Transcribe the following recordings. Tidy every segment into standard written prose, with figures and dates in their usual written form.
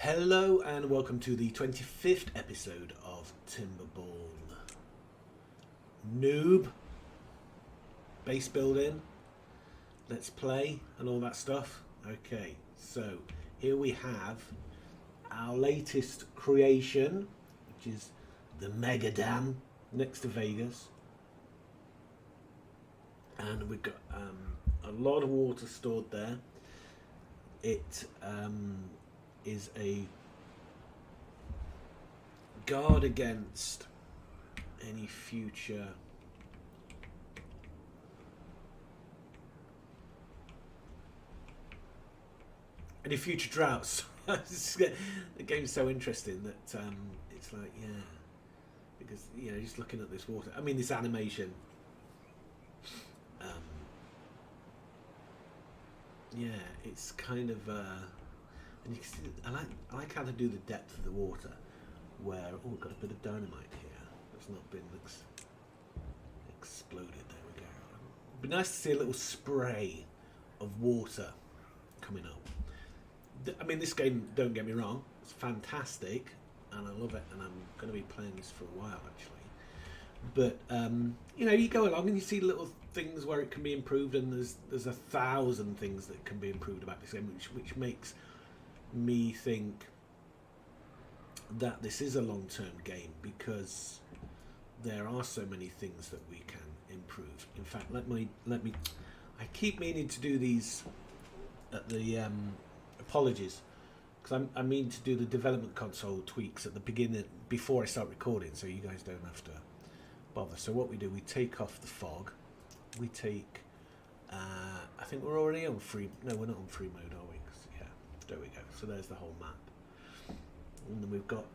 Hello and welcome to the 25th episode of Timberborn. Noob, base building, let's play and all that stuff. Okay, so here we have our latest creation, which is the Mega Dam next to Vegas. And we've got a lot of water stored there. It is a guard against any future droughts. The game's so interesting that it's like, yeah, because just looking at this water, I mean this animation, yeah, it's kind of and you can see, I like how they do the depth of the water, where we've got a bit of dynamite here that's not been exploded. There we go. It'd be nice to see a little spray of water coming up. I mean, this game, don't get me wrong, it's fantastic and I love it, and I'm going to be playing this for a while actually. But you go along and you see little things where it can be improved, and there's 1,000 things that can be improved about this game, which makes me think that this is a long-term game, because there are so many things that we can improve. In fact, let me I keep meaning to do these at the apologies, because I mean to do the development console tweaks at the beginning before I start recording, so you guys don't have to bother. So what we do, we take off the fog, we take I think we're already on free, no, we're not on free mode, are we? Yeah, there we go. So there's the whole map, and then we've got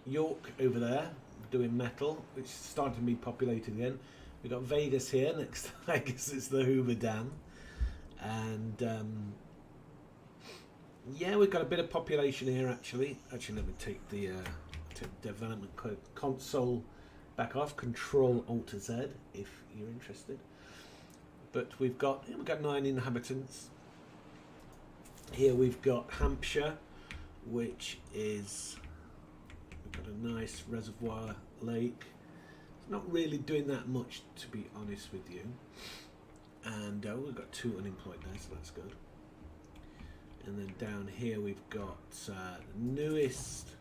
York over there doing metal, which is starting to be populated again. We've got Vegas here next to, I guess it's the Hoover Dam, and yeah, we've got a bit of population here actually. Let me take the development console back off. Control Alt Z if you're interested. But we've got 9 inhabitants. Here we've got Hampshire, which is, we've got a nice reservoir lake. It's not really doing that much, to be honest with you. And we've got 2 unemployed there, so that's good. And then down here we've got the newest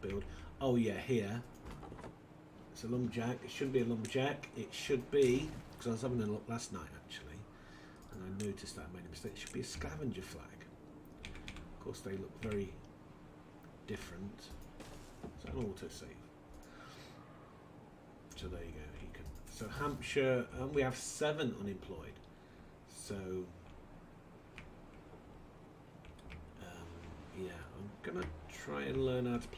build. Oh yeah, here it's a lumberjack. It shouldn't be a lumberjack. It should be, because I was having a look last night actually, and I noticed that I made a mistake. It should be a scavenger flag. Of course, they look very different. It's an autosave. So there you go. You can. So Hampshire, and we have 7 unemployed. So yeah, I'm gonna try and learn how to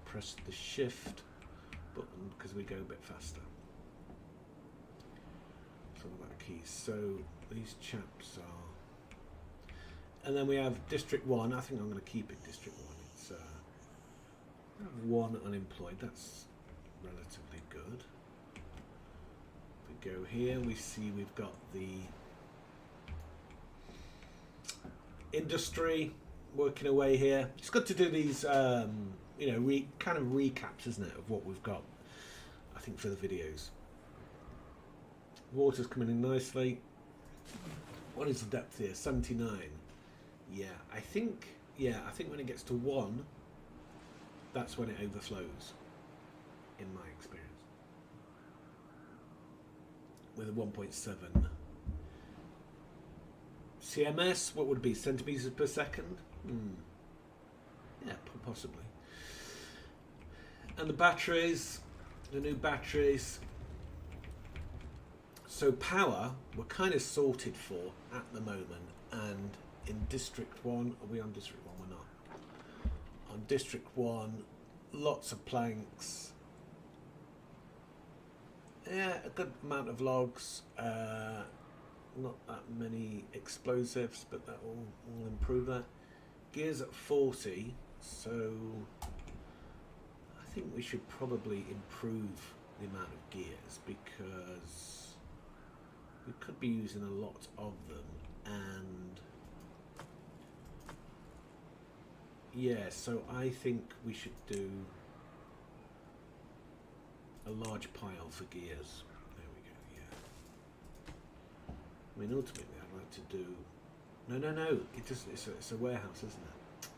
press the shift button, because we go a bit faster. So all that keys. So these chaps are, and then we have District 1. I think I'm going to keep it District 1. It's 1 unemployed. That's relatively good. If we go here, we see we've got the industry working away here. It's good to do these, kind of recaps, isn't it, of what we've got, I think, for the videos. Water's coming in nicely. What is the depth here? 79. Yeah, I think when it gets to 1, that's when it overflows, in my experience. With a 1.7. CMS, what would it be? Centimeters per second? Yeah, possibly. And the batteries, the new batteries. So power, we're kind of sorted for at the moment. And in District 1, are we on District 1? We're not. On District 1, lots of planks. Yeah, a good amount of logs. Not that many explosives, but that will improve that. Gears at 40, so I think we should probably improve the amount of gears, because we could be using a lot of them, and Yeah, so I think we should do a large pile for gears. There we go, yeah. I mean, ultimately, I'd like to do... No. It's a warehouse, isn't it?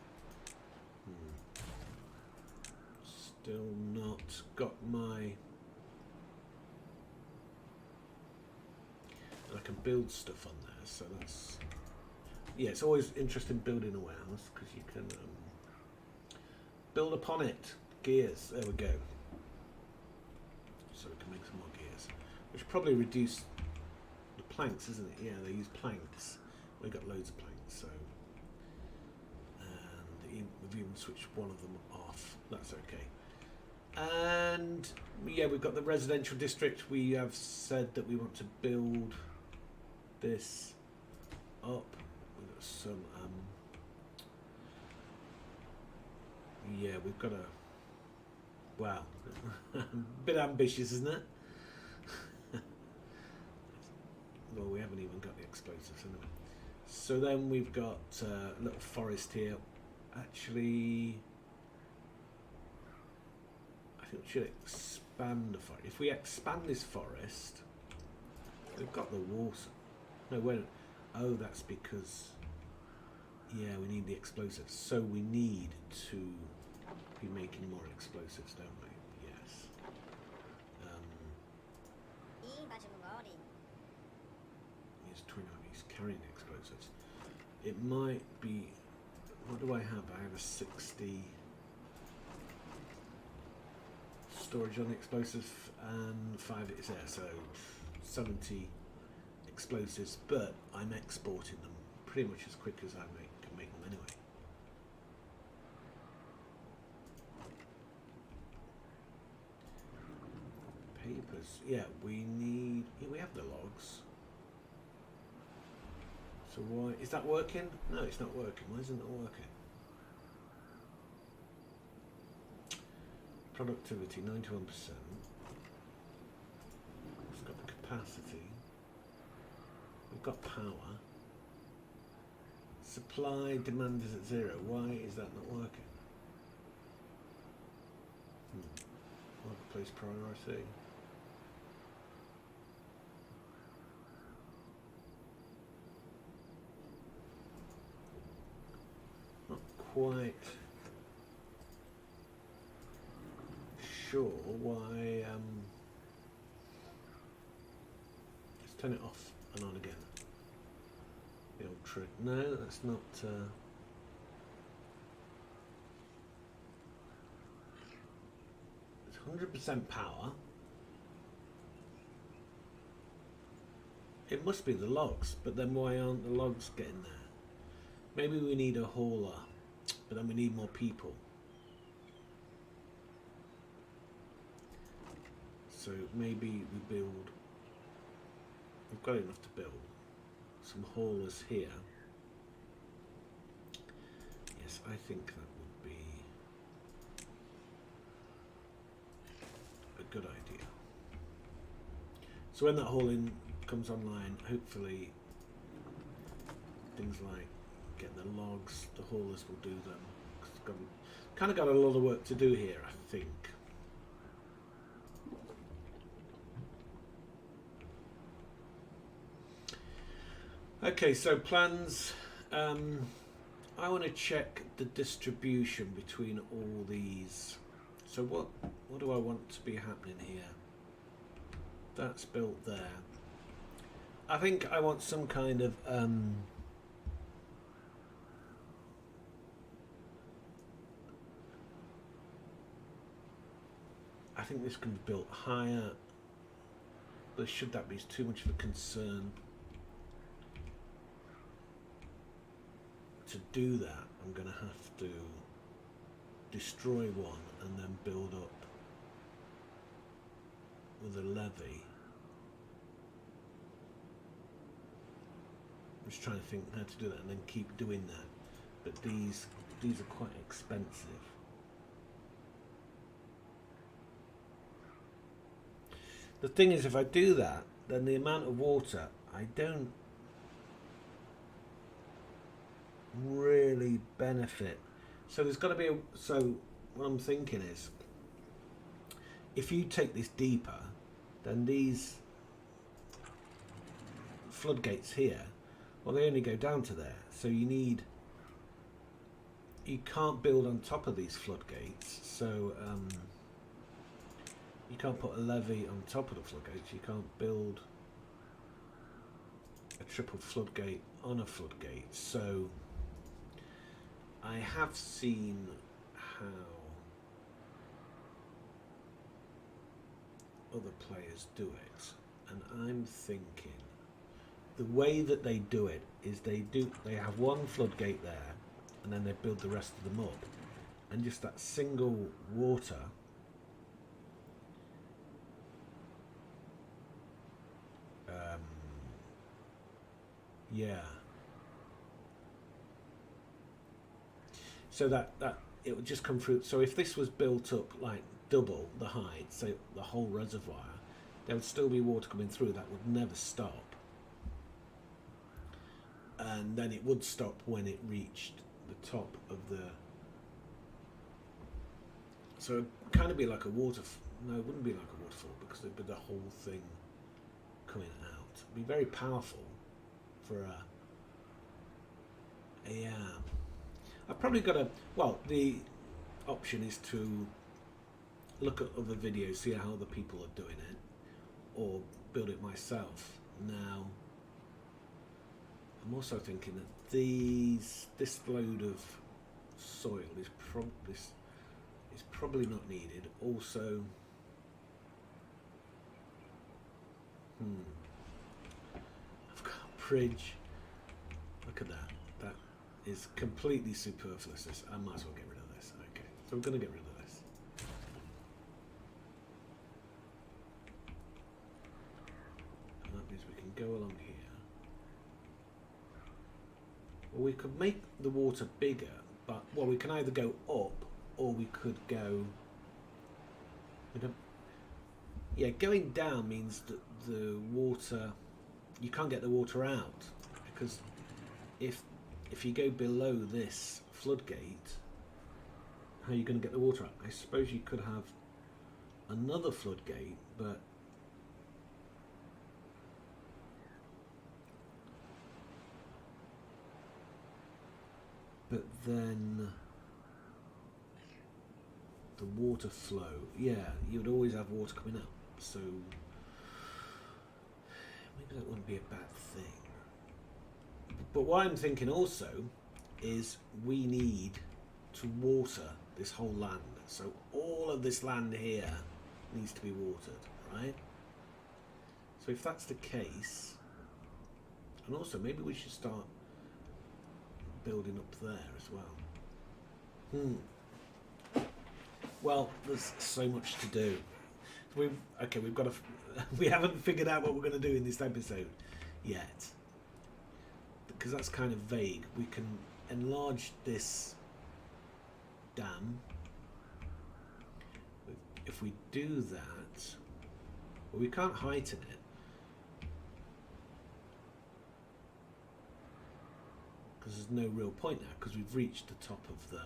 Still not got my... I can build stuff on there, so that's... Yeah, it's always interesting building a warehouse, because you can build upon it. Gears, there we go. So we can make some more gears. Which probably reduce the planks, isn't it? Yeah, they use planks. We've got loads of planks, so... And we've even switched one of them off. That's okay. And, yeah, we've got the residential district. We have said that we want to build this up. We've got some... yeah, we've got a... Wow. A bit ambitious, isn't it? Well, we haven't even got the explosives anyway. So then we've got a little forest here. Actually, I think we should expand the forest. If we expand this forest, we've got the water. No, wait. Oh, that's because... Yeah, we need the explosives. So we need to be making more explosives, don't we? Yes. He's twin on. He's carrying explosives. It might be... What do I have? I have a 60 storage on the explosives and 5 is there, so 70 explosives. But I'm exporting them pretty much as quick as I can make them anyway. Papers. Yeah, we need... Yeah, we have the logs. So why... Is that working? No, it's not working. Why isn't it working? Productivity, 91%. It's got the capacity. We've got power. Supply demand is at 0. Why is that not working? Marketplace priority. Not quite sure why. Let's turn it off and on again. The old trick. No, that's not. It's 100% power. It must be the logs, but then why aren't the logs getting there? Maybe we need a hauler, but then we need more people. So maybe we build... We've got enough to build some haulers here. Yes, I think that would be a good idea. So when that hauling comes online, hopefully things like getting the logs, the haulers will do them. Kind of got a lot of work to do here, I think. Okay, so plans. I want to check the distribution between all these. So what do I want to be happening here? That's built there. I think I want some kind of I think this can be built higher, but should that be too much of a concern? To do that, I'm going to have to destroy one and then build up with a levy. I'm just trying to think how to do that and then keep doing that. But these are quite expensive. The thing is, if I do that, then the amount of water, I don't really benefit. So there's got to be a. So what I'm thinking is, if you take this deeper, then these floodgates here, well, they only go down to there. So you can't build on top of these floodgates. So you can't put a levee on top of the floodgates. You can't build a triple floodgate on a floodgate. So I have seen how other players do it, and I'm thinking the way that they do it is they have one floodgate there, and then they build the rest of them up, and just that single water yeah, so that it would just come through. So if this was built up like double the height, so the whole reservoir, there would still be water coming through that would never stop, and then it would stop when it reached the top of the. So it'd kind of be like a no, it wouldn't be like a waterfall, because it'd be the whole thing coming out. It'd be very powerful for a. Yeah, I've probably got the option is to look at other videos, see how other people are doing it, or build it myself. Now, I'm also thinking that this load of soil is probably not needed. Also, I've got a bridge. Look at that. That is completely superfluous. I might as well get rid of this. Okay, so we're going to get rid of this. And that means we can go along here. Well, we could make the water bigger, but we can either go up or we could go. Yeah, going down means that the water, you can't get the water out, because if you go below this floodgate, how are you going to get the water out? I suppose you could have another floodgate, but then the water flow, yeah, you would always have water coming up, so maybe that wouldn't be a bad thing. But what I'm thinking also is we need to water this whole land, so all of this land here needs to be watered, right? So if that's the case, and also maybe we should start building up there as well. Well, there's so much to do. We've got to. We haven't figured out what we're going to do in this episode yet, because that's kind of vague. We can enlarge this dam. If we do that, well, we can't heighten it. Because there's no real point now, because we've reached the top of the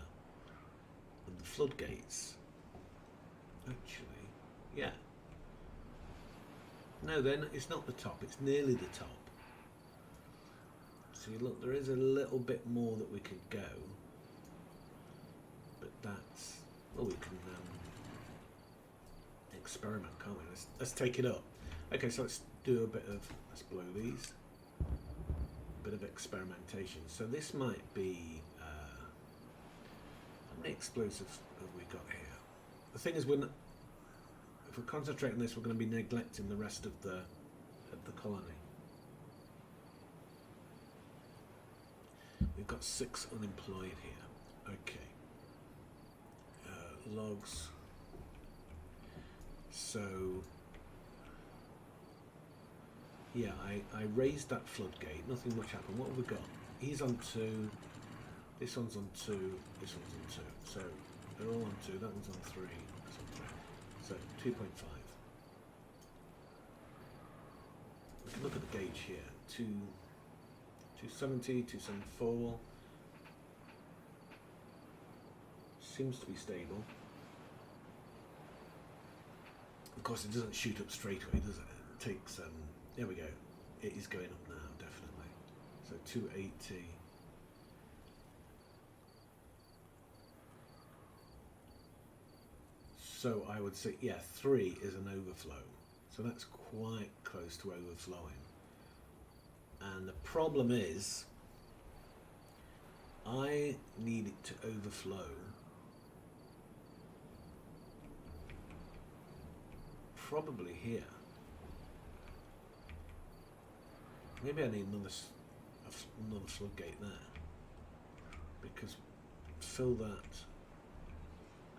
floodgates. Actually, yeah. No, then it's not the top, it's nearly the top. So look, there is a little bit more that we could go. But that's, well, we can experiment, can't we? Let's take it up. Okay, so let's do a bit of, let's blow these. Bit of experimentation. So this might be how many explosives have we got here? The thing is, if we're concentrating on this, we're going to be neglecting the rest of the colony. We've got 6 unemployed here. Okay. Logs. So yeah, I raised that floodgate. Nothing much happened. What have we got? He's on 2. This one's on 2. This one's on 2. So they're all on 2. That one's on 3. That's on 3. So 2.5. We can look at the gauge here. 270, 274. seems to be stable. Of course, it doesn't shoot up straight away, does it? It takes. There we go. It is going up now, definitely. So 280. So I would say, yeah, 3 is an overflow. So that's quite close to overflowing. And the problem is, I need it to overflow probably here. Maybe I need another floodgate there, because fill that,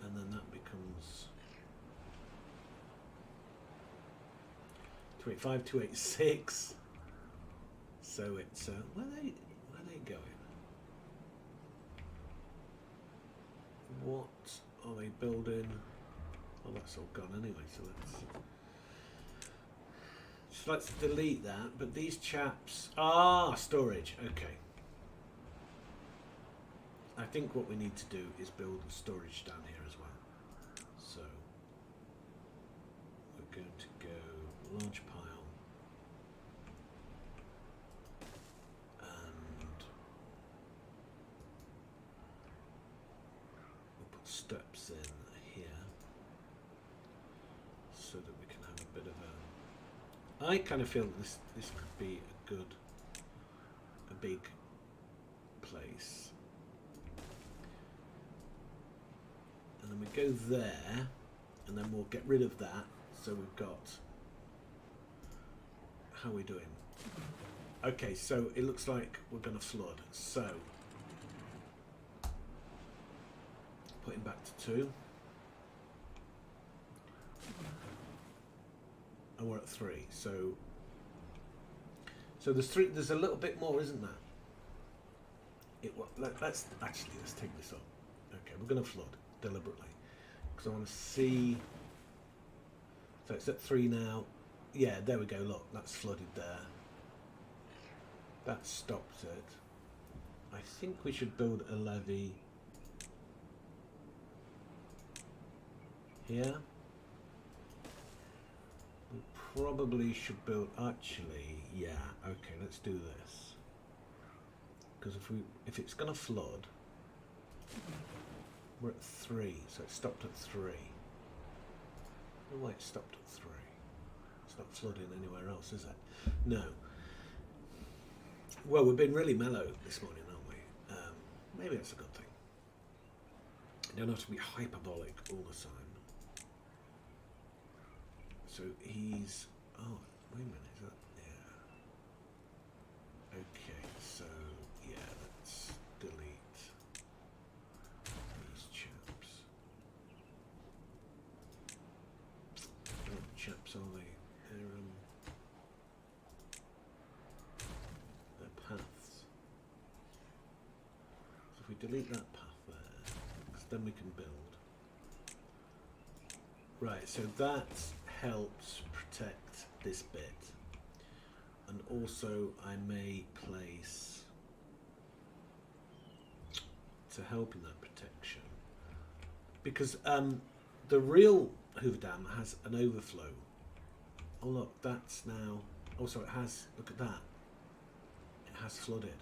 and then that becomes 285, 286. So it's where are they going? What are they building? Well, that's all gone anyway. So let's delete that. But these chaps, storage. Okay. I think what we need to do is build storage down here as well. So we're going to go large pile. Steps in here so that we can have a bit of a. I kind of feel that this could be a big place, and then we go there, and then we'll get rid of that. So we've got. How are we doing? Okay, so it looks like we're going to flood. So. Putting back to 2. And we're at 3. So there's 3. There's a little bit more, isn't there? Let's take this up. Okay, we're going to flood deliberately because I want to see. So it's at 3 now. Yeah, there we go. Look, that's flooded there. That stopped it. I think we should build a levee. Here, we probably should build. Actually, yeah. Okay, let's do this. Because if it's going to flood, we're at 3, so it stopped at 3. No way, it stopped at 3. It's not flooding anywhere else, is it? No. Well, we've been really mellow this morning, aren't we? Maybe that's a good thing. You don't have to be hyperbolic all the time. So he's. Oh, wait a minute. Is that? Yeah. Okay. So yeah, let's delete these chaps. What chaps are they? They're paths. So if we delete that path there, because then we can build. Right. So that helps protect this bit, and also I may place to help in that protection, because the real Hoover Dam has an overflow. Oh look, that's now. Also, it has. Look at that. It has flooded.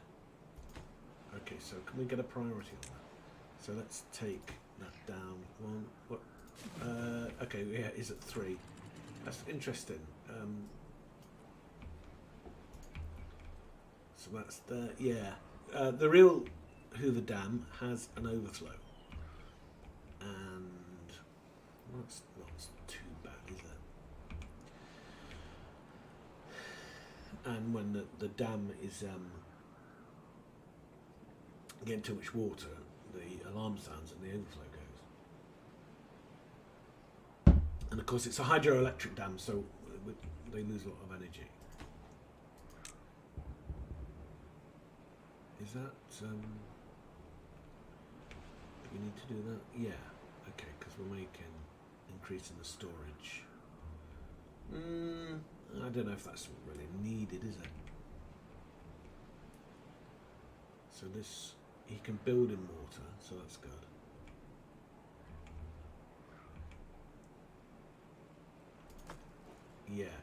Okay, so can we get a priority on that? So let's take that down. One. What? Okay, yeah, it's at 3. That's interesting. So that's the the real Hoover Dam has an overflow, and that's not too bad, is it? And when the dam is getting too much water, the alarm sounds and the overflow goes. And of course, it's a hydroelectric dam, so they lose a lot of energy. Is that? Do we need to do that? Yeah. Okay, because we're increasing the storage. I don't know if that's really needed, is it? So this, he can build in water, so that's good. Yeah,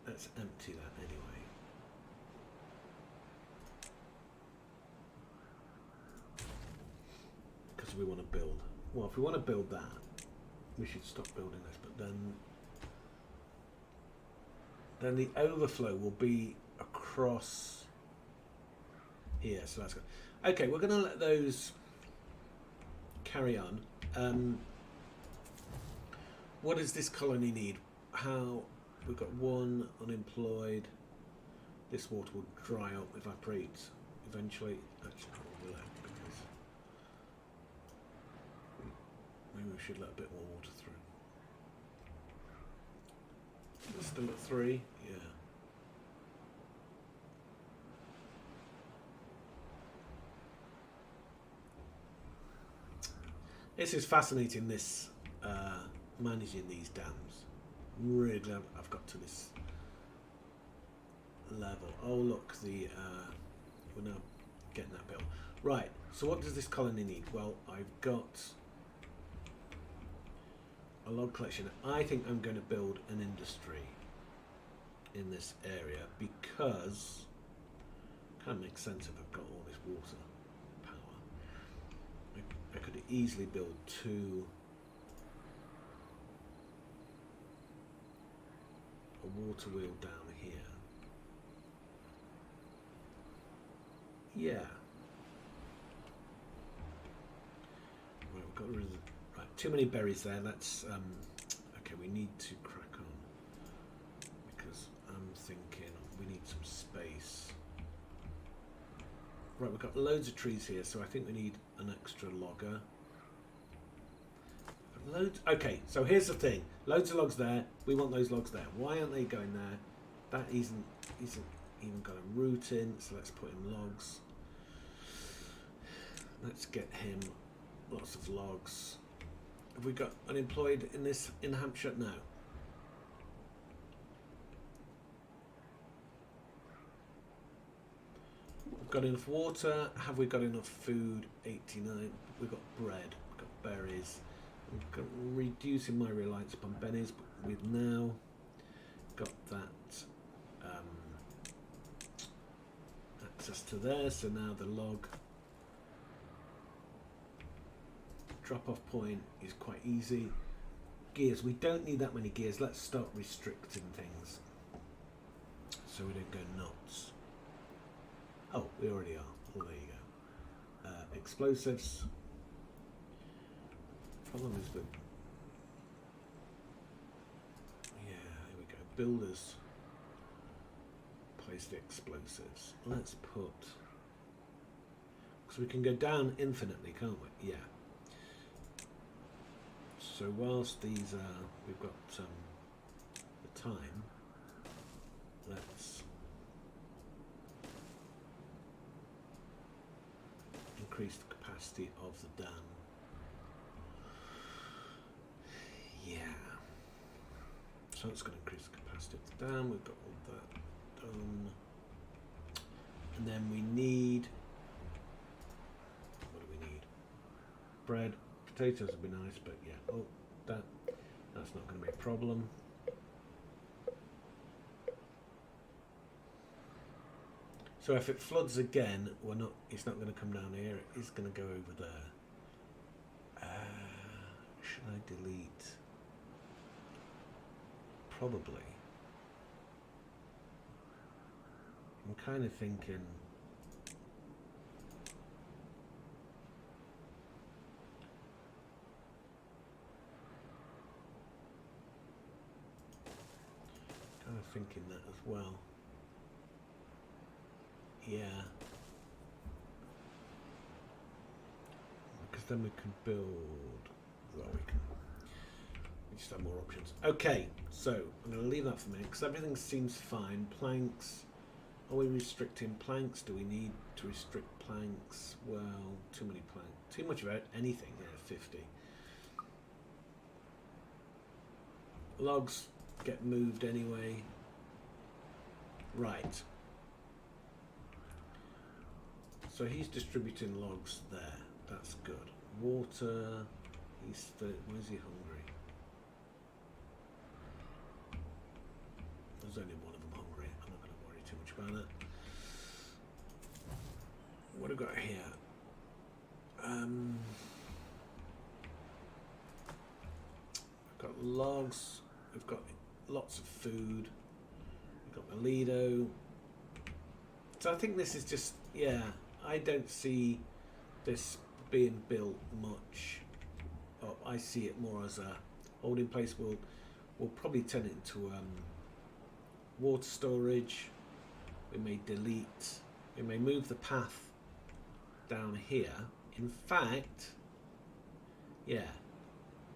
let's empty that anyway. Because we want to build. Well, if we want to build that, we should stop building this, but then the overflow will be across here, so that's good. Okay, we're going to let those carry on. What does this colony need? How we've got one unemployed. This water will dry up, evaporate eventually. Actually, will it? Because maybe we should let a bit more water through. We're still at 3, yeah. This is fascinating, this managing these dams. Really glad I've got to this level. Oh look, we're now getting that built. Right, so what does this colony need? Well, I've got a log collection. I think I'm going to build an industry in this area because it kind of makes sense if I've got all this water power. I could easily build 2 a water wheel down here. Yeah. Right, we've got rid of right, too many berries there. That's okay, we need to crack on because I'm thinking we need some space. Right, we've got loads of trees here, so I think we need an extra logger. Loads. Okay, so here's the thing. Loads of logs there. We want those logs there. Why aren't they going there? That isn't even got a route in, so let's put in logs. Let's get him lots of logs. Have we got unemployed in this in Hampshire? No. We've got enough water. Have we got enough food? 89. We've got bread. We've got berries. I'm reducing my reliance upon bennies, but we've now got that access to there, so now the log drop-off point is quite easy. Gears, we don't need that many gears. Let's start restricting things so we don't go nuts. Oh, we already are. Oh, there you go. Explosives. Problem is that, yeah, here we go. Builders place the explosives. Let's put, because we can go down infinitely, can't we? Yeah. So whilst these are, we've got the time. Let's increase the capacity of the dam. Yeah. So it's going to increase the capacity of the dam. We've got all that done. And then we need, what do we need? Bread. Potatoes would be nice, but yeah. Oh, that's not going to be a problem. So if it floods again, it's not going to come down here. It's going to go over there. Should I delete? Probably. I'm kind of thinking that as well. Yeah. Because then we can build, well, we just have more options. Okay, so I'm going to leave that for a minute because everything seems fine. Planks, are we restricting planks? Do we need to restrict planks? Well, too many planks. Too much about anything, yeah, 50. Logs get moved anyway. Right. So he's distributing logs there. That's good. Water. Why is he hungry? There's only one of them hungry. I'm not going to worry too much about it. What have we got here? We've got logs. We've got lots of food. We've got the Lido. So I think this is just, yeah, I don't see this being built much. Oh, I see it more as a holding place. We'll probably turn it into water storage. We may delete. We may move the path down here. In fact, yeah,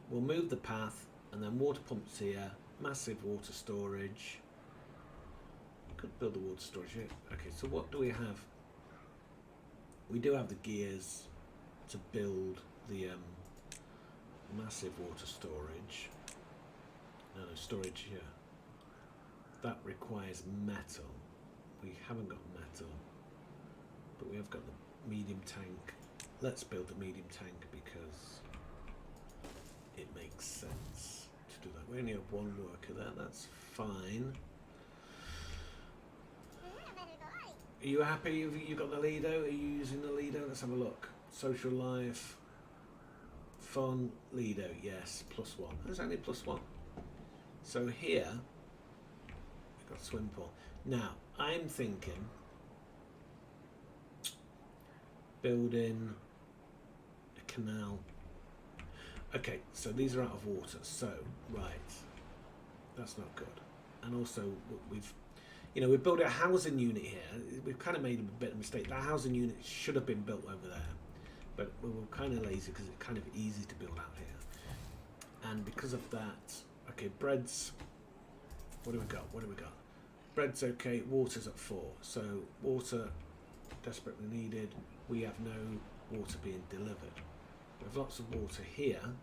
we'll move the path and then water pumps here. Massive water storage. Could build the water storage here. Okay, so what do we have? We do have the gears to build the massive water storage. No, storage here. That requires metal. We haven't got metal, but we have got the medium tank. Let's build the medium tank because it makes sense to do that. We only have one worker there. That's fine. Are you happy you got the Lido? Are you using the Lido? Let's have a look. Social life. Fun. Lido. Yes. +1. There's only +1. So here, we've got swim pool. Now, I'm thinking building a canal. Okay, so these are out of water. So, right. That's not good. And also, we've built a housing unit here. We've kind of made a bit of a mistake. That housing unit should have been built over there, but we were kind of lazy because it's kind of easy to build out here. And because of that, okay, bread's. What do we got? Bread's okay. Water's at 4. So water desperately needed. We have no water being delivered. We have lots of water here.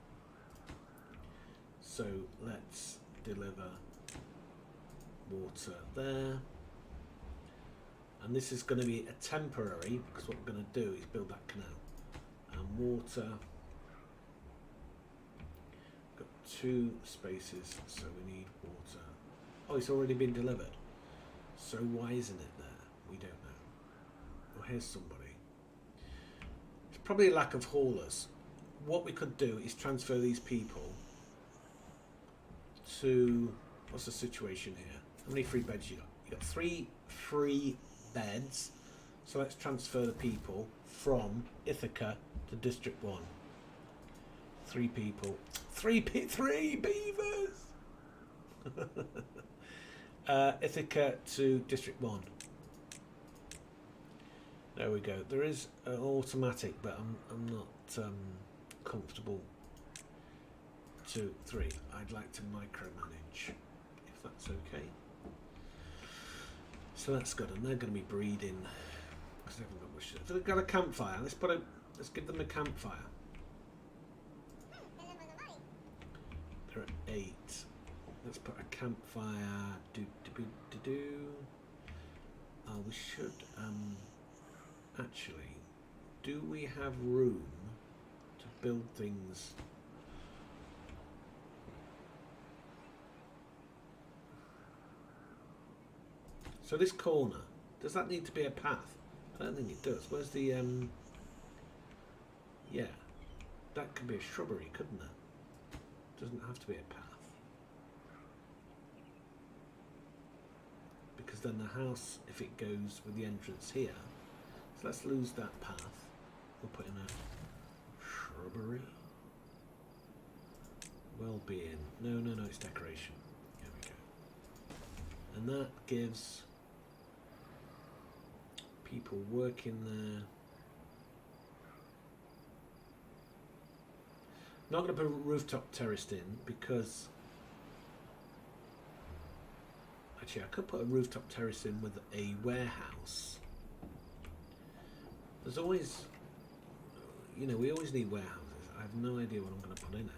So let's deliver water there, and this is going to be a temporary because what we're going to do is build that canal and water. Got 2 spaces, so we need water. Oh, it's already been delivered, so why isn't it there? We don't know. Well, here's somebody. It's probably a lack of haulers. What we could do is transfer these people to, what's the situation here? How many free beds you got? You got 3 free beds. So let's transfer the people from Ithaca to District 1. 3 people. 3 beavers! Ithaca to District 1. There we go. There is an automatic, but I'm not comfortable. 2, 3. I'd like to micromanage, if that's okay. So that's good, and they're going to be breeding because they haven't got much. If they've got a campfire, let's give them a campfire. They're at 8. Let's put a campfire. We should actually. Do we have room to build things? So this corner, does that need to be a path? I don't think it does. Where's the yeah, that could be a shrubbery, couldn't it? Doesn't have to be a path. Because then the house, if it goes with the entrance here, so let's lose that path. We'll put in a shrubbery. Well-being. No, it's decoration. There we go. And that gives people working there. Not going to put a rooftop terraced in because actually I could put a rooftop terrace in with a warehouse. There's always, we always need warehouses. I have no idea what I'm going to put in it.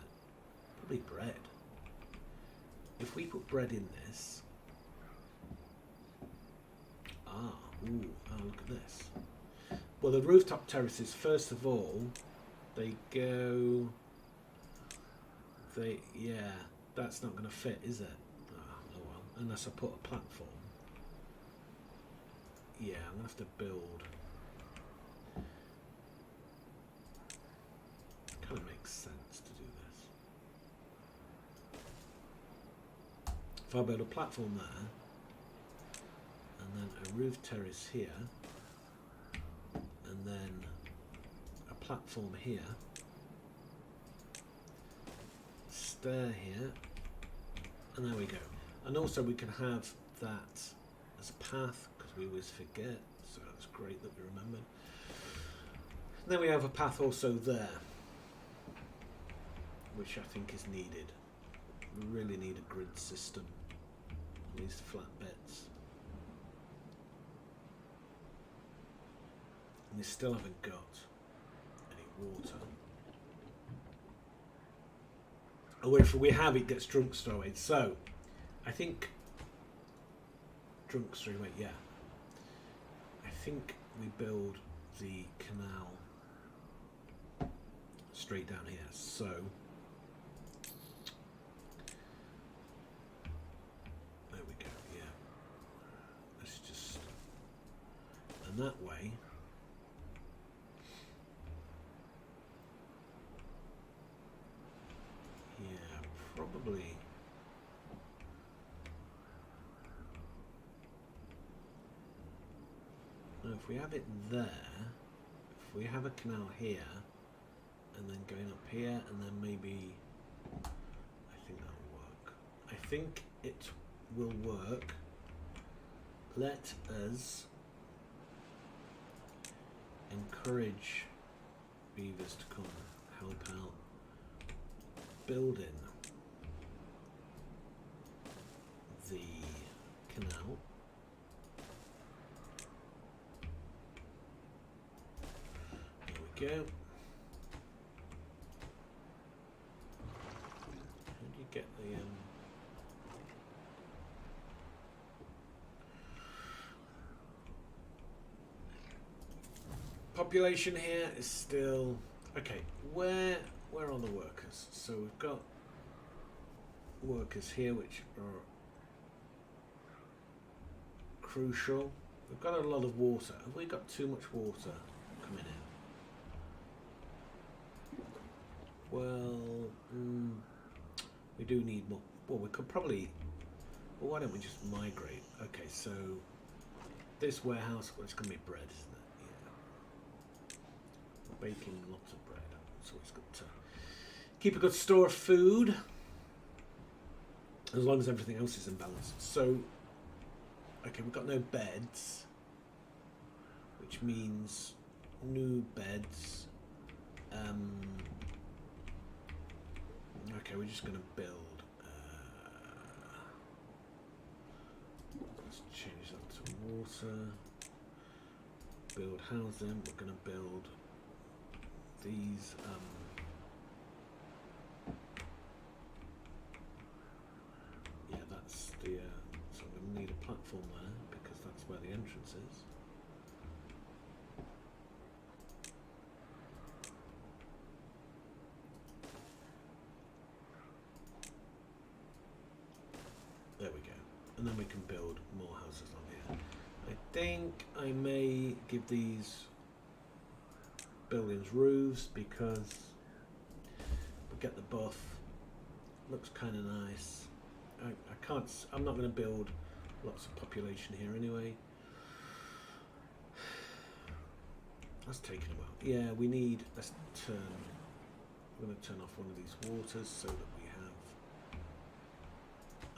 Probably bread. If we put bread in this, look at this. Well, the rooftop terraces, first of all, they go. Yeah, that's not going to fit, is it? Oh well. unless I put a platform. Yeah, I'm gonna have to build. Kind of makes sense to do this. If I build a platform there, and then a roof terrace here, and then a platform here, stair here, and there we go. And also we can have that as a path, because we always forget, so that's great that we remembered. And then we have a path also there, which I think is needed. We really need a grid system, these flat bits. And we still haven't got any water. Or if we have, it gets drunk straight. So, I think drunk straight away. Yeah. I think we build the canal straight down here. So, there we go. Yeah. Let's just, and that way. Yeah, probably. Now, if we have it there, if we have a canal here, and then going up here, and then maybe, I think that'll work. I think it will work. Let us encourage beavers to come help out building the canal. There we go. How do you get the population here is still okay. Where are the workers? So we've got workers here which are crucial. We've got a lot of water. Have we got too much water coming in? Well, we do need more. Well, we could probably. Well, why don't we just migrate? Okay, so this warehouse, well, it's going to be bread, isn't it? Yeah. We're baking lots of bread, so it's good to keep a good store of food, as long as everything else is in balance. So, okay, we've got no beds, which means new beds. Okay, we're just going to build. Let's change that to water. Build housing. We're going to build these. Yeah, that's the. So I'm going to need a platform there because that's where the entrance is. There we go. And then we can build more houses on here. I think I may give these buildings roofs because we get the buff. Looks kind of nice. I can't. I'm not going to build lots of population here anyway. That's taking a while. Yeah, we need. Let's turn. I'm going to turn off one of these waters so that we have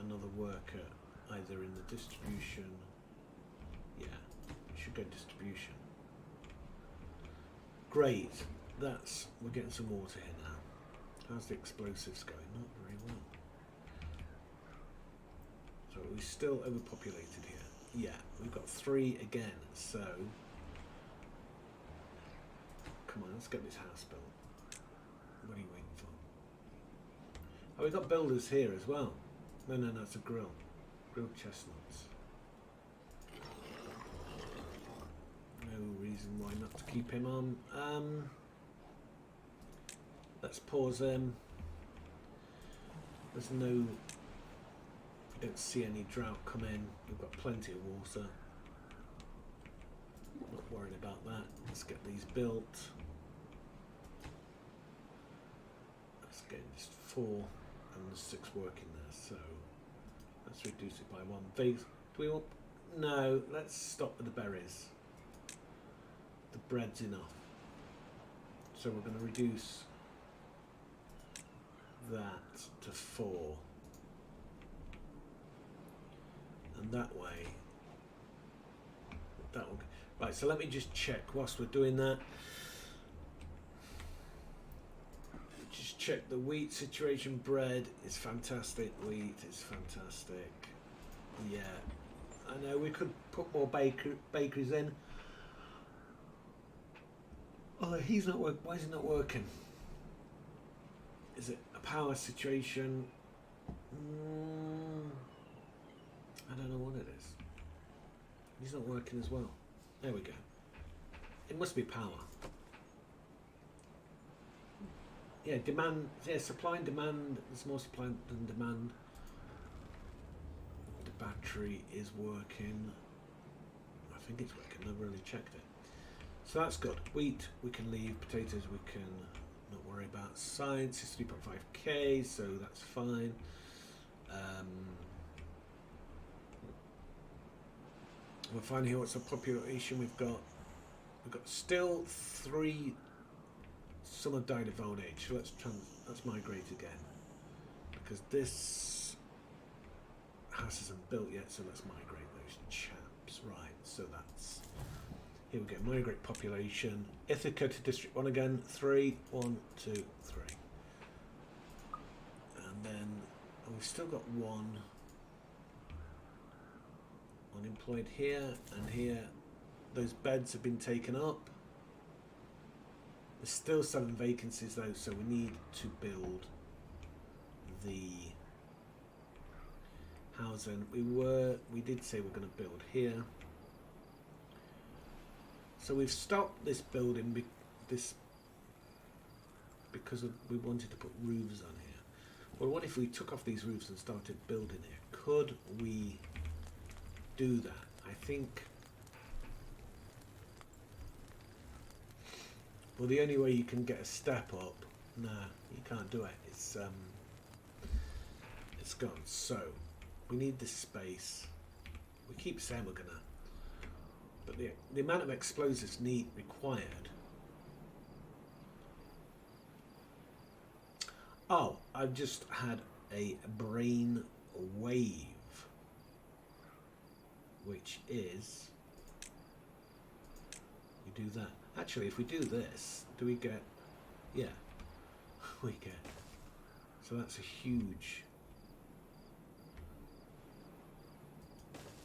another worker either in the distribution. Yeah, it should go distribution. Great. That's. We're getting some water here now. How's the explosives going? Not very well. So we're still overpopulated here. Yeah, we've got 3 again. So come on, let's get this house built. What are you waiting for? Oh, we've got builders here as well. No, it's a grill. Grilled chestnuts. No reason why not to keep him on. Let's pause them. There's no. We Don't see any drought come in. We've got plenty of water. Not worried about that. Let's get these built. Let's get just 4 and there's 6 working there. So let's reduce it by 1. Do we want? No. Let's stop with the berries. The bread's enough. So we're going to reduce that to 4. And that way, that will. Right, so let me just check whilst we're doing that. Just check the wheat situation. Bread is fantastic. Wheat is fantastic. Yeah, I know we could put more bakeries in. Oh, he's not working. Why is it not working? Is it a power situation? I don't know what it is. He's not working as well. There we go. It must be power. Yeah, demand. Yeah, supply and demand. There's more supply than demand. The battery is working. I think it's working. I've never really checked it. So that's good. Wheat we can leave. Potatoes we can not worry about. Science is 3.5k, so that's fine. We're finding here what's the population we've got. We've got still 3. Some have died of old age. So let's migrate again because this house isn't built yet. So let's migrate those chaps. Right. So that's here we go. Migrate population. Ithaca to District 1 again. 3. 1, 2, 3. And then we've still got 1. Unemployed here and here. Those beds have been taken up. There's still 7 vacancies though, so we need to build the housing. We did say we're going to build here. So we've stopped this building because we wanted to put roofs on here. Well, what if we took off these roofs and started building here? Could we do that? I think. Well, the only way you can get a step up, nah, you can't do it. It's gone. So we need this space. We keep saying we're gonna, but the amount of explosives required. Oh, I've just had a brain wave. Which is, we do that. Actually, if we do this, do we get, yeah, we get, so that's a huge,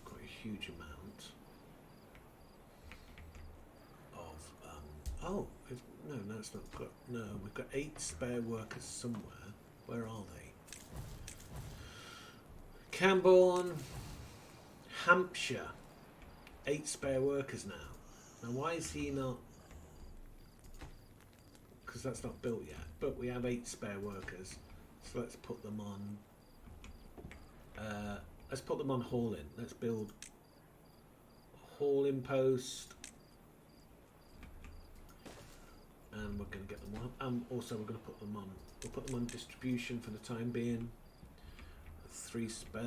quite a huge amount of, oh, no, it's not got, no, we've got 8 spare workers somewhere. Where are they? Timberborn. Hampshire, 8 spare workers now. Now why is he not? Because that's not built yet. But we have 8 spare workers, so let's put them on. Let's put them on hauling. Let's build hauling post, and we're going to get them on. Also, we're going to put them on. We'll put them on distribution for the time being. 3 spare.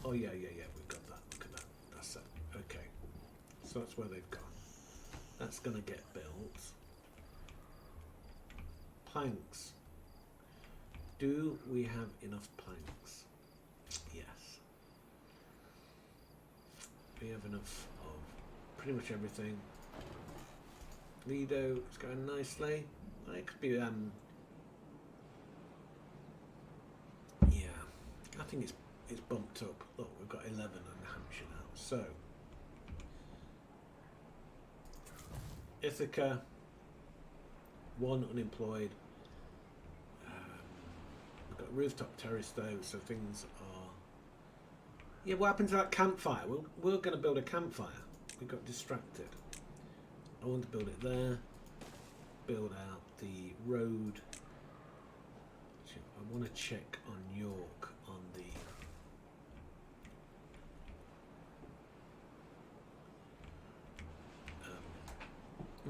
Oh yeah. We've got that. Look at that. That's it. Okay. So that's where they've gone. That's going to get built. Planks. Do we have enough planks? Yes. We have enough of pretty much everything. Lido is going nicely. It could be yeah. I think it's bumped up. Look, we've got 11 on Hampshire now. So Ithaca, 1 unemployed. We've got rooftop terrace though, so things are. Yeah, what happened to that campfire? We're going to build a campfire. We got distracted. I want to build it there. Build out the road. I want to check on York on the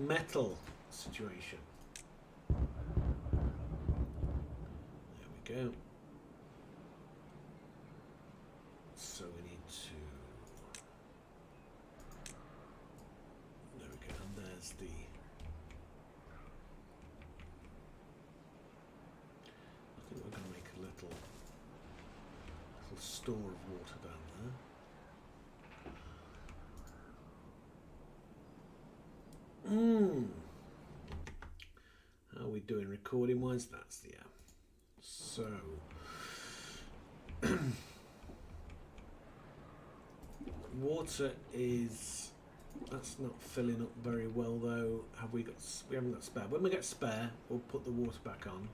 metal situation. There we go. So we need to... There we go, and there's the... I think we're going to make a little store of water down there. How are we doing recording wise? That's the So water is, that's not filling up very well though. We haven't got spare. When we get spare, we'll put the water back on.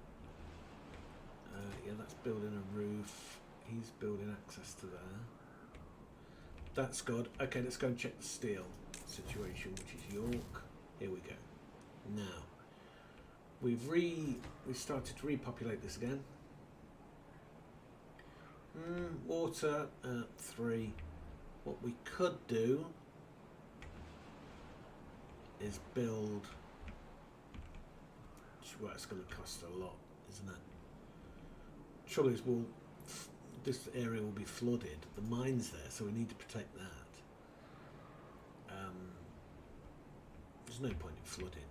Yeah, that's building a roof. He's building access to there. That's good. Okay, let's go and check the steel situation, which is York. Here we go. Now we started to repopulate this again. Water at 3. What we could do is build. Well, it's going to cost a lot, isn't it? Trouble is, this area will be flooded. The mine's there, so we need to protect that. There's no point in flooding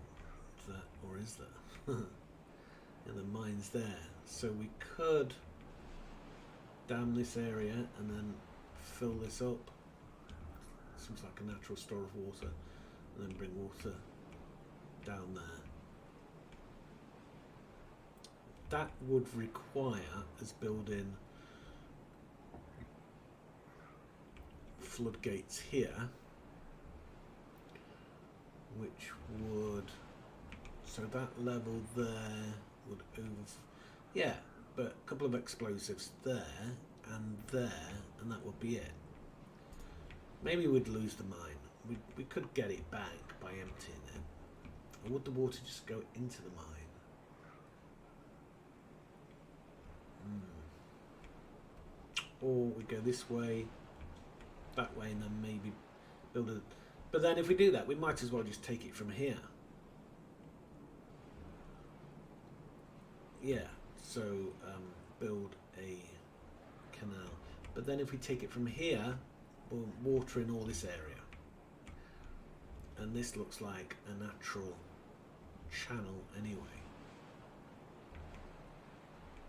that, or is there? And the mine's there, so we could dam this area and then fill this up. Seems like a natural store of water, and then bring water down there. That would require us building floodgates here, which would, so that level there would yeah, but a couple of explosives there, and that would be it. Maybe we'd lose the mine. We could get it back by emptying it. Or would the water just go into the mine? Or we go this way, that way, and then maybe build a... But then if we do that, we might as well just take it from here. Yeah, so build a canal. But then if we take it from here, we'll water in all this area. And this looks like a natural channel anyway.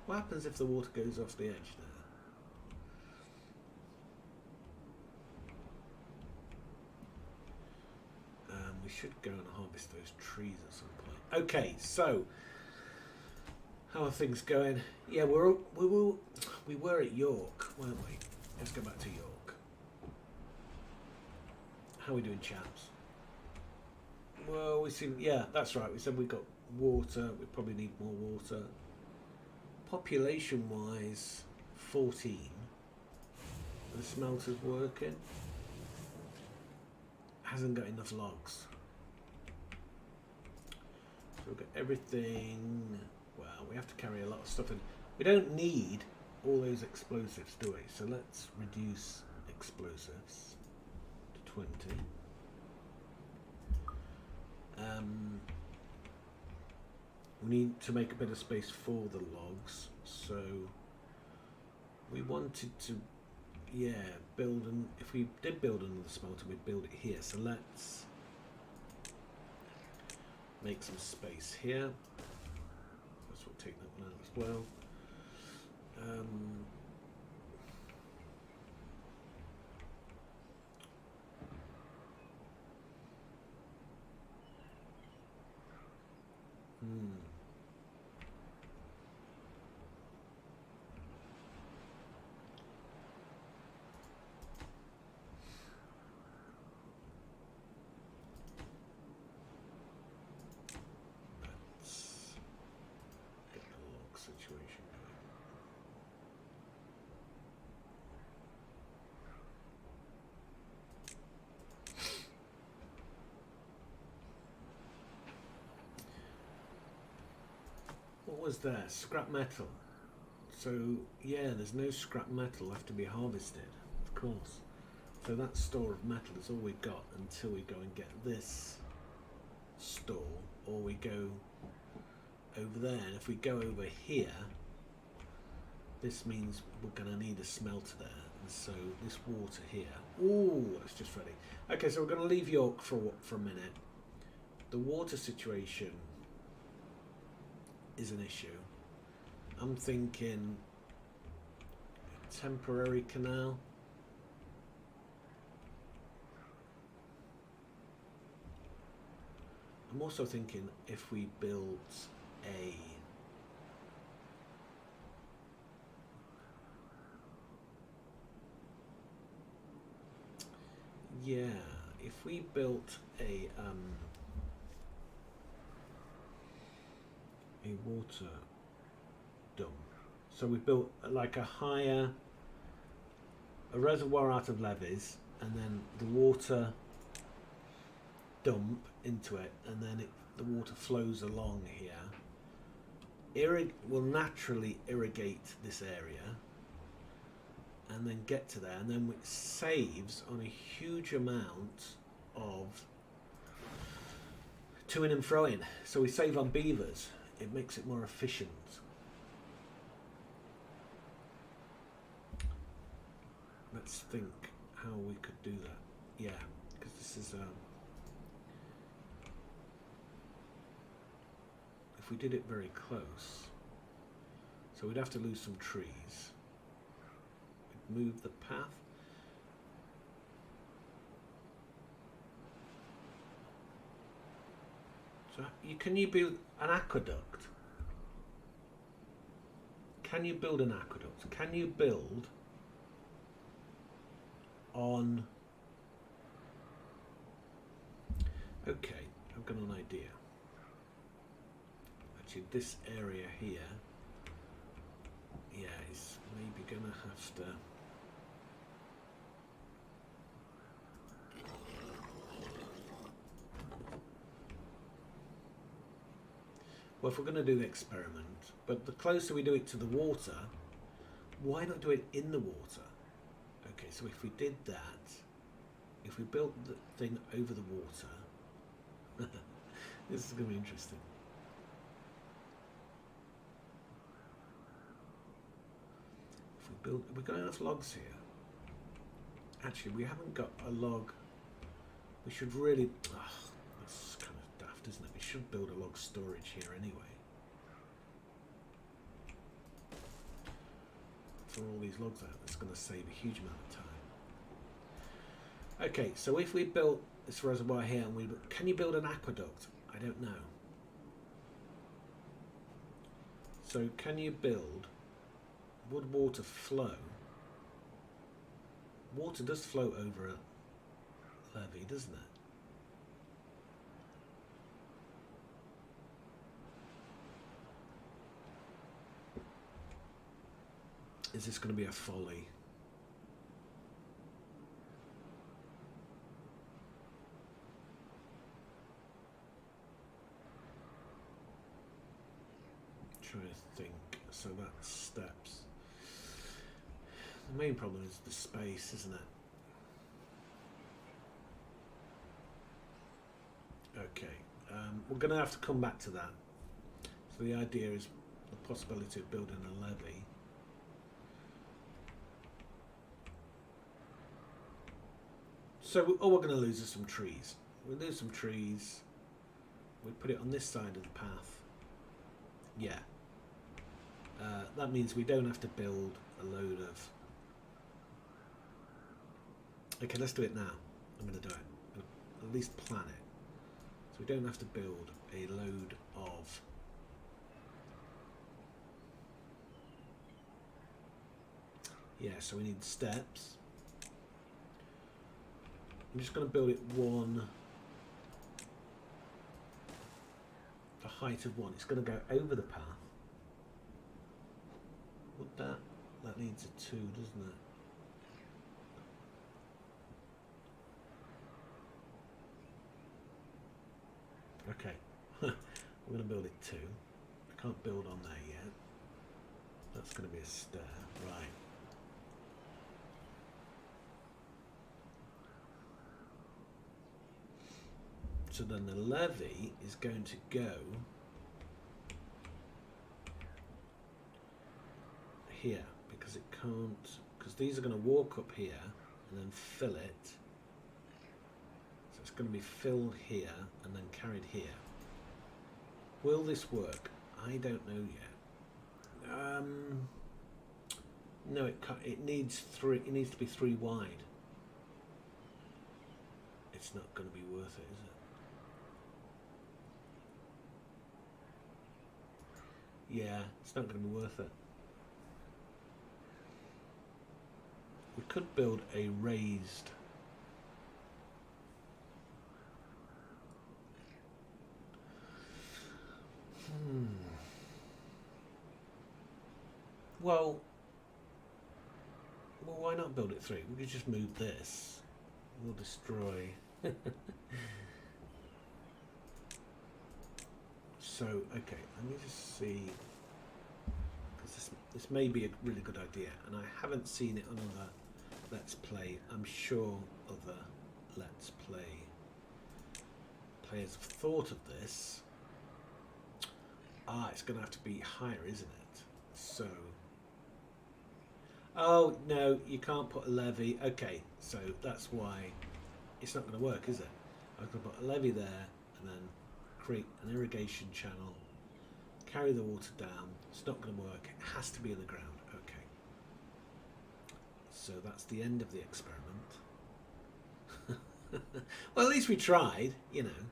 What happens if the water goes off the edge there? We should go and harvest those trees at some point. Okay, so how are things going? Yeah, we were at York, weren't we? Let's go back to York. How are we doing, chaps? Well, we seem, yeah, that's right. We said we got water. We probably need more water. Population-wise, 14. The smelter's working. Hasn't got enough logs. So we've got everything. Well, we have to carry a lot of stuff in. We don't need all those explosives, do we? So let's reduce explosives to 20. We need to make a bit of space for the logs, so we wanted to, yeah, build an. If we did build another smelter, we'd build it here. So let's make some space here. Let's take that one out as well. What was there? Scrap metal. So yeah, there's no scrap metal left to be harvested, of course. So that store of metal is all we've got until we go and get this store, or we go over there. And if we go over here, this means we're going to need a smelter there. And so this water here, ooh, it's just ready. Okay, so we're going to leave York for a minute. The water situation is an issue. I'm thinking a temporary canal. I'm also thinking if we built a if we built a water dump, so we built like a reservoir out of levees, and then the water dump into it, and then the water flows along here. Will naturally irrigate this area and then get to there, and then it saves on a huge amount of to-in and fro-in. So we save on beavers. It makes it more efficient. Let's think how we could do that. Yeah, because this is if we did it very close, so we'd have to lose some trees. We'd move the path. So can you build an aqueduct? Can you build an aqueduct? Can you build on... Okay, I've got an idea. Actually, this area here, yeah, it's maybe gonna have to... Well, if we're going to do the experiment, but the closer we do it to the water, why not do it in the water? Okay, so if we did that, if we built the thing over the water, this is going to be interesting. If we build, we've got enough logs here. Actually, we haven't got a log. We should really... that's kind of daft, isn't it? We should build a log storage here anyway. For all these logs out, that's going to save a huge amount of time. Okay, so if we built this reservoir here, and can you build an aqueduct? I don't know. So can you build... Would water flow? Water does flow over a levee, doesn't it? Is this going to be a folly? Trying to think. So that's steps. The main problem is the space, isn't it? Okay, we're going to have to come back to that. So the idea is the possibility of building a levee. So all we're going to lose is some trees. We'll lose some trees. We put it on this side of the path. Yeah. That means we don't have to build a load of... Okay, let's do it now. I'm going to do it. At least plan it. So we don't have to build a load of... Yeah, so we need steps. I'm just going to build it one, a height of one. It's going to go over the path. Would that needs a 2, doesn't it? Okay, we're going to build it 2. I can't build on there yet. That's going to be a stair, right. So then the levy is going to go here, because it can't, because these are going to walk up here and then fill it. So it's going to be filled here and then carried here. Will this work? I don't know yet. No, it can't. It needs three. It needs to be 3 wide. It's not going to be worth it, is it? Yeah, it's not going to be worth it. We could build a raised. Well, why not build it 3? We could just move this. We'll destroy. So, okay, let me just see, because this may be a really good idea, and I haven't seen it on other Let's Play. I'm sure other Let's Play players have thought of this. It's going to have to be higher, isn't it? So, oh no, you can't put a levee. Okay, so that's why it's not going to work, is it? I'm going to put a levee there and then create an irrigation channel, carry the water down. It's not going to work. It has to be in the ground. Okay. So that's the end of the experiment. Well, at least we tried, you know.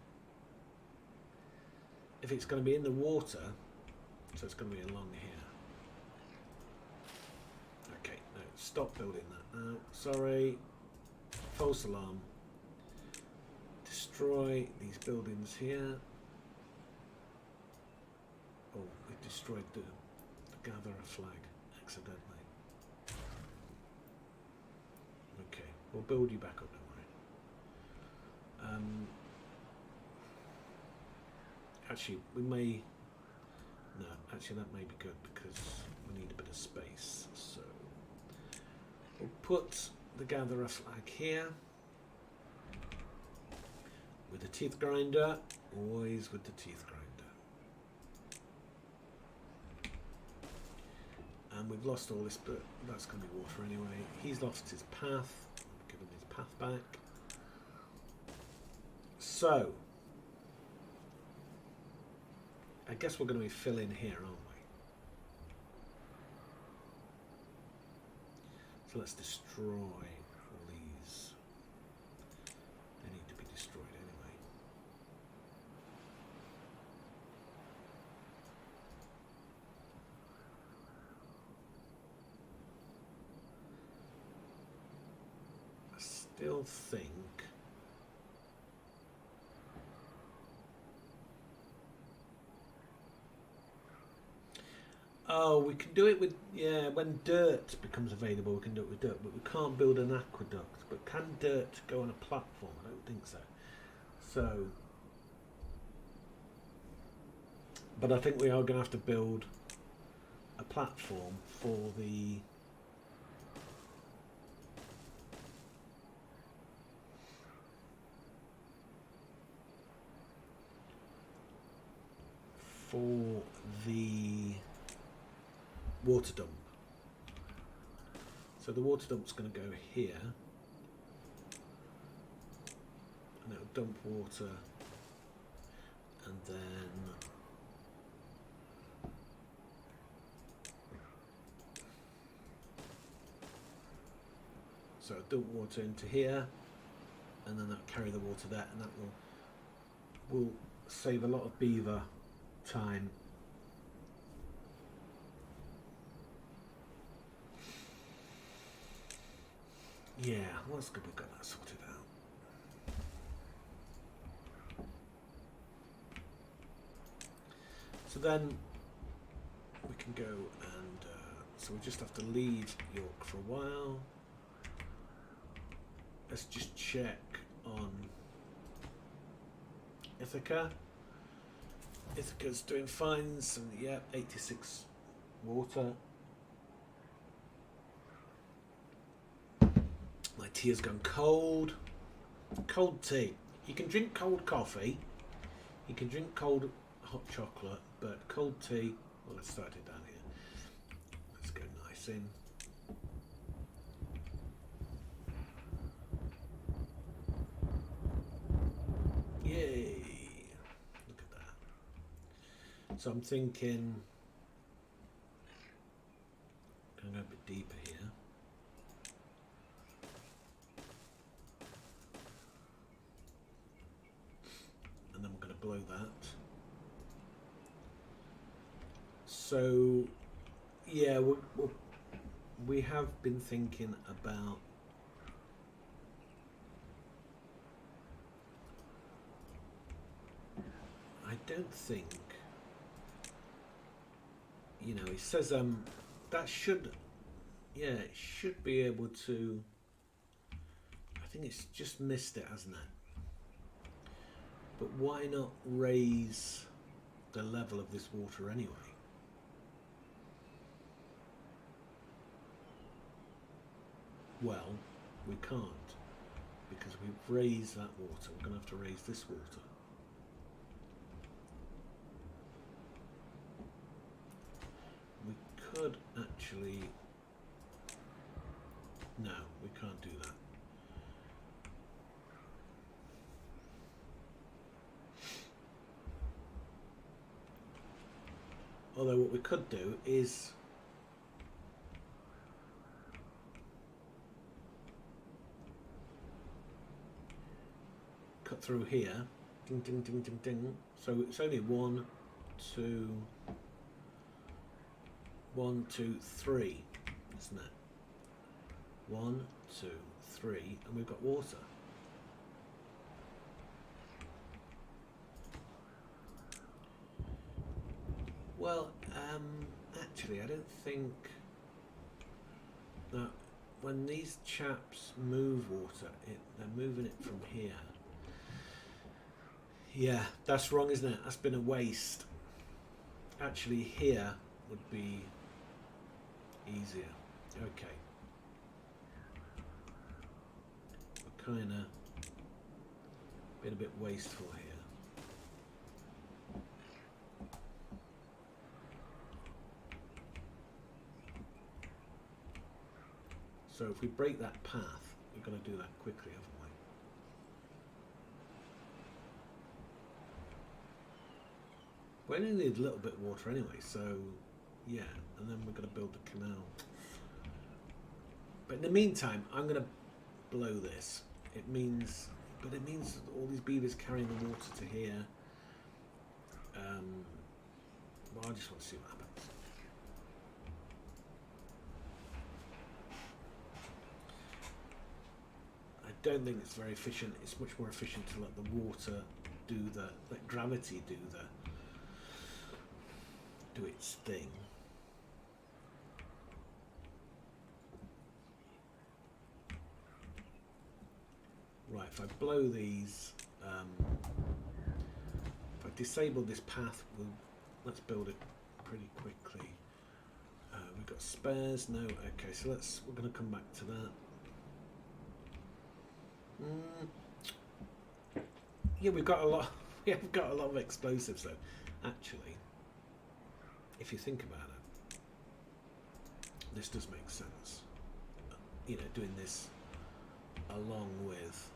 If it's going to be in the water, so it's going to be along here. Okay, no, stop building that now. Sorry. False alarm. Destroy these buildings here. Oh, we destroyed the gatherer flag accidentally. Okay, we'll build you back up, don't worry. Actually, we may... No, actually that may be good because we need a bit of space. So we'll put the gatherer flag here. With the teeth grinder, always with the teeth grinder. And we've lost all this, but that's going to be water anyway. He's lost his path. Give him his path back. So, I guess we're going to be filling here, aren't we? So let's destroy all these. They need to be destroyed anyway. I still think we can do it with, yeah, when dirt becomes available we can do it with dirt, but we can't build an aqueduct. But can dirt go on a platform? I don't think so. So, but I think we are going to have to build a platform for the water dump. So the water dump's going to go here, and it'll dump water, and then so it'll dump water into here, and then that'll carry the water there, and that will save a lot of beaver time. Yeah, well, that's good we've got that sorted out. So then we can go and so we just have to leave York for a while. Let's just check on Ithaca. Ithaca's doing fine, so yeah, 86 water. My tea has gone cold. Cold tea. You can drink cold coffee, you can drink cold hot chocolate, but cold tea, well, let's start it down here. Let's go nice in. Yay! Look at that. So I'm thinking, I'm going to go a bit deeper here. And then we're going to blow that. So, yeah, we have been thinking about I don't think, you know, it says that should, yeah, it should be able to, I think it's just missed it, hasn't it? But why not raise the level of this water anyway? Well, we can't, because we've raised that water. We're going to have to raise this water. We could actually, no, we can't do that. Although what we could do is cut through here, ding, ding, ding, ding, ding. So it's only 1, 2, 1, 2, 3, isn't it? 1, 2, 3, and we've got water. Well, actually, I don't think that when these chaps move water, they're moving it from here. Yeah, that's wrong, isn't it? That's been a waste. Actually, here would be easier. Okay. We're kind of been a bit wasteful here. So if we break that path, we've got to do that quickly, haven't we? We only need a little bit of water anyway, so yeah, and then we're going to build the canal. But in the meantime, I'm going to blow this. It means that all these beavers carrying the water to here. Well, I just want to see what happens. I don't think it's very efficient. It's much more efficient to let the water let gravity do its thing. Right, if I blow these, if I disable this path, let's build it pretty quickly. We've got spares, no, okay, so we're going to come back to that. Yeah, we've got a lot of explosives though, actually. If you think about it, this does make sense. You know, doing this along with,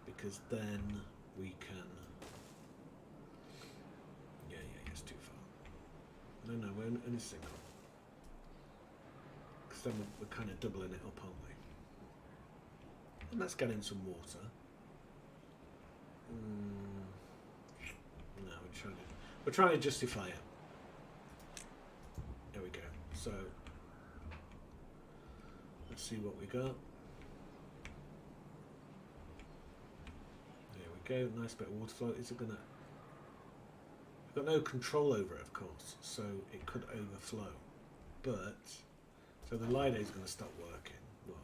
because then we can. Yeah, it's too far. No, we're only single. Because then we're kind of doubling it up, aren't we? And let's get in some water. No, we're trying to justify it. There we go. So let's see what we got. There we go. Nice bit of water flow. Is it gonna? We've got no control over it, of course, so it could overflow. But so the Lido is going to stop working. Well,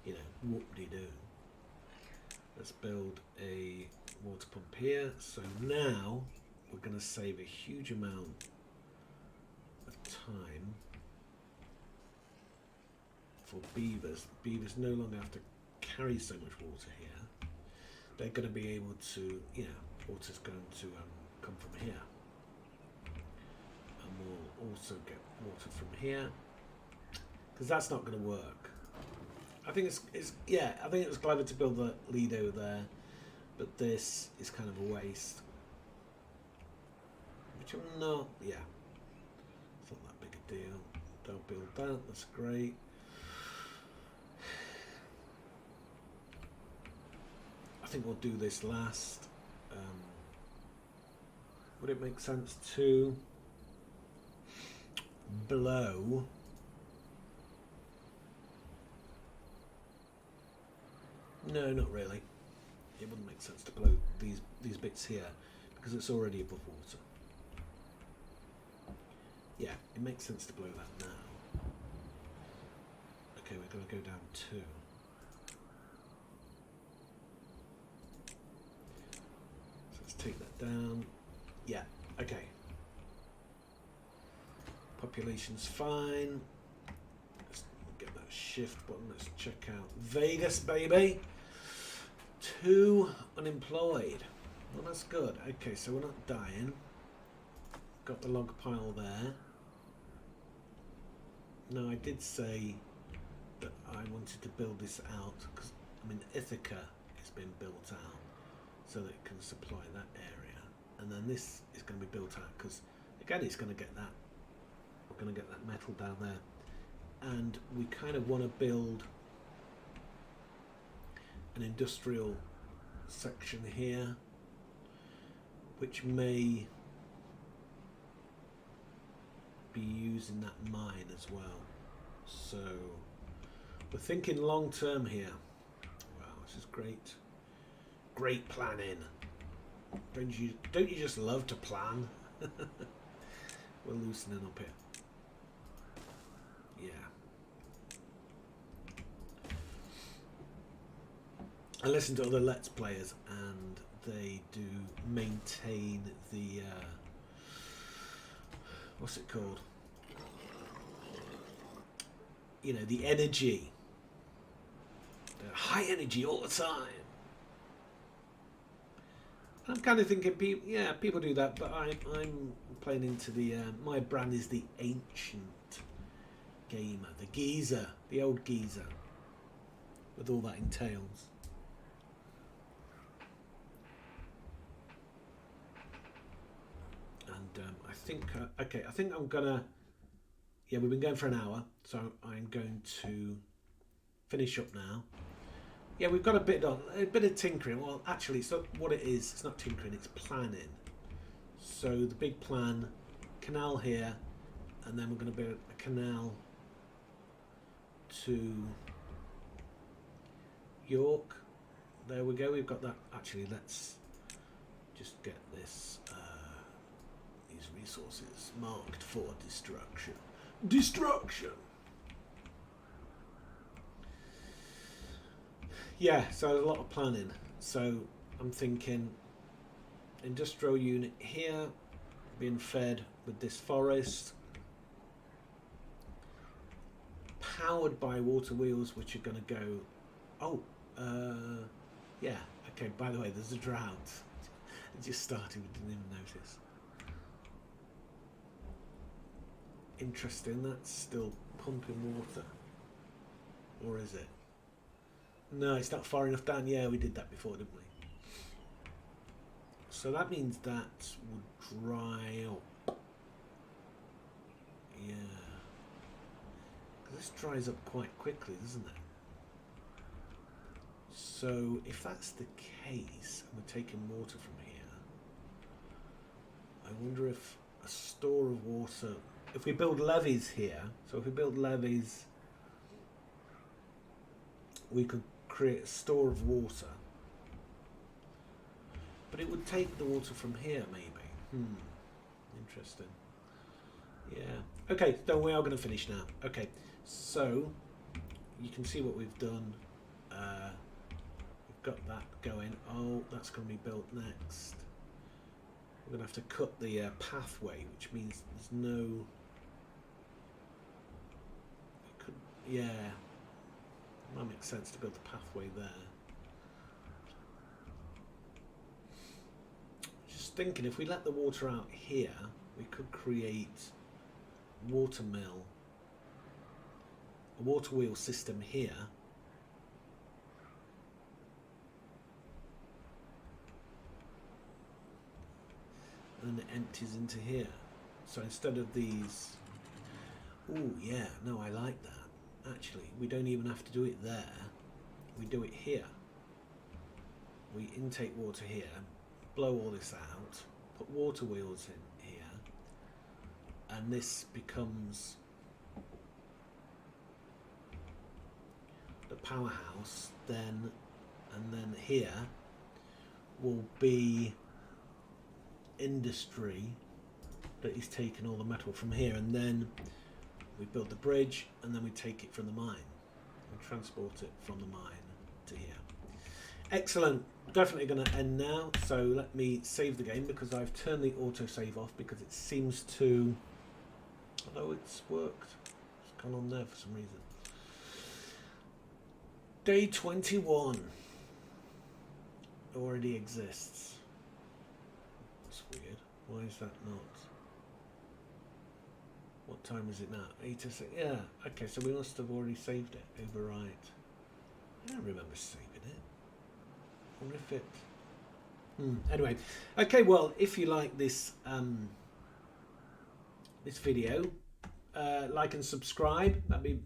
you know, whoop-de-doo. Let's build a water pump here. So now we're going to save a huge amount of time for beavers. Beavers no longer have to carry so much water here, they're going to be able to, water's going to come from here. And we'll also get water from here, because that's not going to work. I think I think it was clever to build the lead over there, but this is kind of a waste. Which I'm not, it's not that big a deal. Don't build that, that's great. I think we'll do this last. Would it make sense to blow No, not really. It wouldn't make sense to blow these bits here because it's already above water. Yeah, it makes sense to blow that now. Okay, we're going to go down 2. So let's take that down. Yeah, okay. Population's fine. Let's get that shift button. Let's check out Vegas, baby. 2 unemployed. Well, that's good. Okay, so we're not dying. Got the log pile there. Now, I did say that I wanted to build this out because, I mean, Ithaca has been built out so that it can supply that area. And then this is going to be built out because, again, it's going to get that. We're going to get that metal down there. And we kind of want to build an industrial section here, which may be using that mine as well. So we're thinking long term here. Wow, this is great. Great planning. Don't you just love to plan? We're loosening up here. Yeah. I listen to other Let's Players and they do maintain the what's it called? You know, the energy. They're high energy all the time. I'm kind of thinking, people do that, but I'm playing into the. My brand is the ancient gamer, the geezer, the old geezer, with all that entails. And I think, okay, I think I'm gonna. Yeah, we've been going for an hour, so I'm going to finish up now. Yeah, we've got a bit of tinkering. Well, actually, it's not what it is. It's not tinkering. It's planning. So the big plan, canal here, and then we're going to build a canal to York. There we go. We've got that. Actually, let's just get this. These resources marked for destruction. Destruction. Yeah, so a lot of planning. So I'm thinking industrial unit here being fed with this forest, powered by water wheels, which are going to go. Oh, yeah. Okay. By the way, there's a drought. It just started. We didn't even notice. Interesting. That's still pumping water, or is it? No, it's not far enough down. Yeah, we did that before, didn't we? So that means that would dry up. Yeah. Because this dries up quite quickly, doesn't it? So if that's the case, and we're taking water from here, I wonder if a store of water, if we build levees here, so if we build levees, we could create a store of water, but it would take the water from here, maybe. Interesting. Yeah. Okay, so we are going to finish now. Okay, so you can see what we've done. We've got that going. Oh, that's going to be built next. We're going to have to cut the pathway, which means there's no. Yeah. Might make sense to build the pathway there. Just thinking, if we let the water out here, we could create water mill, a water wheel system here. And then it empties into here. So instead of these, oh yeah, no, I like that. Actually, we don't even have to do it there. We do it here. We intake water here, blow all this out, put water wheels in here, and this becomes the powerhouse. Then, and then here will be industry that is taking all the metal from here, and then we build the bridge, and then we take it from the mine and transport it from the mine to here. Excellent. Definitely going to end now, so let me save the game because I've turned the autosave off because it seems to, although it's worked, it's gone on there for some reason. Day 21 already exists. That's weird. Why is that not? What time is it now? 8:06. Yeah. Okay, so we must have already saved it. Overwrite. I don't remember saving it. I wonder if it. Anyway. Okay. Well, if you like this this video, like and subscribe. That'd be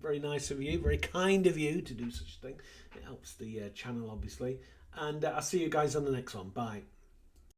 very nice of you. Very kind of you to do such a thing. It helps the channel, obviously. And I'll see you guys on the next one. Bye.